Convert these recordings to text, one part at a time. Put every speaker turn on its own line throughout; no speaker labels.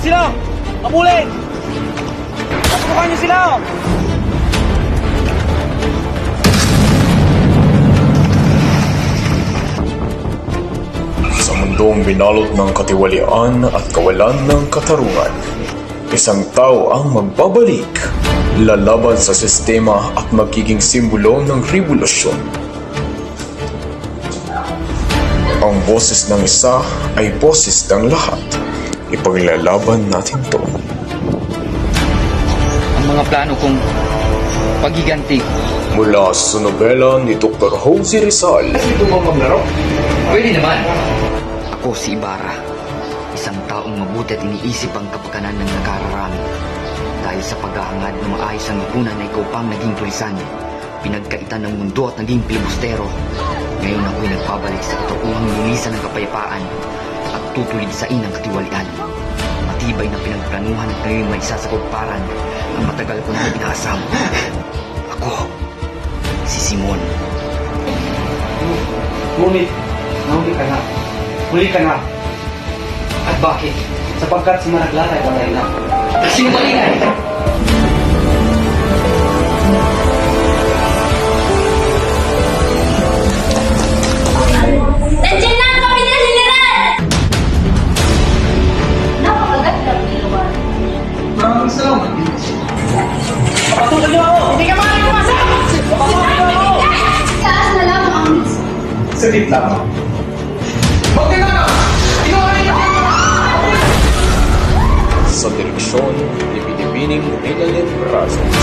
sila! Kabulin! Patutukan niyo sila!
Sa mundong binalot ng katiwalian at kawalan ng katarungan, isang tao ang magbabalik, lalaban sa sistema at magiging simbolo ng revolusyon. Ang boses ng isa ay boses ng lahat. Ipaglalaban natin to.
Ang mga plano kong paghiganti.
Mula sa nobela ni Dr. Jose Rizal. Ito ba maglaro?
Pwede naman. Ako si Ibarra, isang taong mabuti at iniisip ang kapakanan ng nakararami. Dahil sa paghahangad na maayos ang lipunan na ikaw pang naging tulisan, pinagkaitan ng mundo at naging pilibustero. Ngayon ako'y nagpabalik sa katotohang lumisan ng kapayapaan at tutuligsain ang katiwalian. Matibay na pinagplanuhan at ngayon may isasakupparan ang matagal ko na inaasam. Ako, si Simon.
Ngunit, nahuli ka na. Huli ka na.
At bakit?
Sapagkat si Managlara ay patay na.
Sinungalingan!
Nandiyan na ang Kapitan General! Napakaganda ng ginawa.
Maraming salamat. Papatuloy niyo ako! Hindi ka maaari pumasok! Papatuloy niyo ako!
Taas na lamang ang miss.
Saglit lang. Bakit na! Inuwanin niyo!
Sa direksyon ni Binibining Regalit Brazos.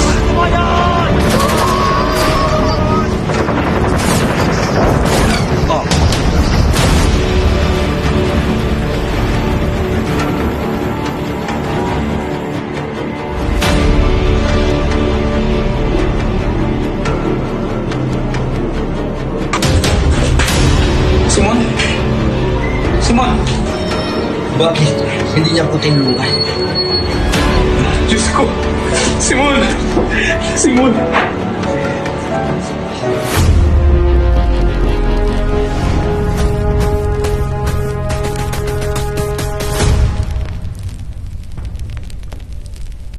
Simon? Simon!
Bakit? Hindi niya po tinulungan.
Diyos ko! Simon! Simon!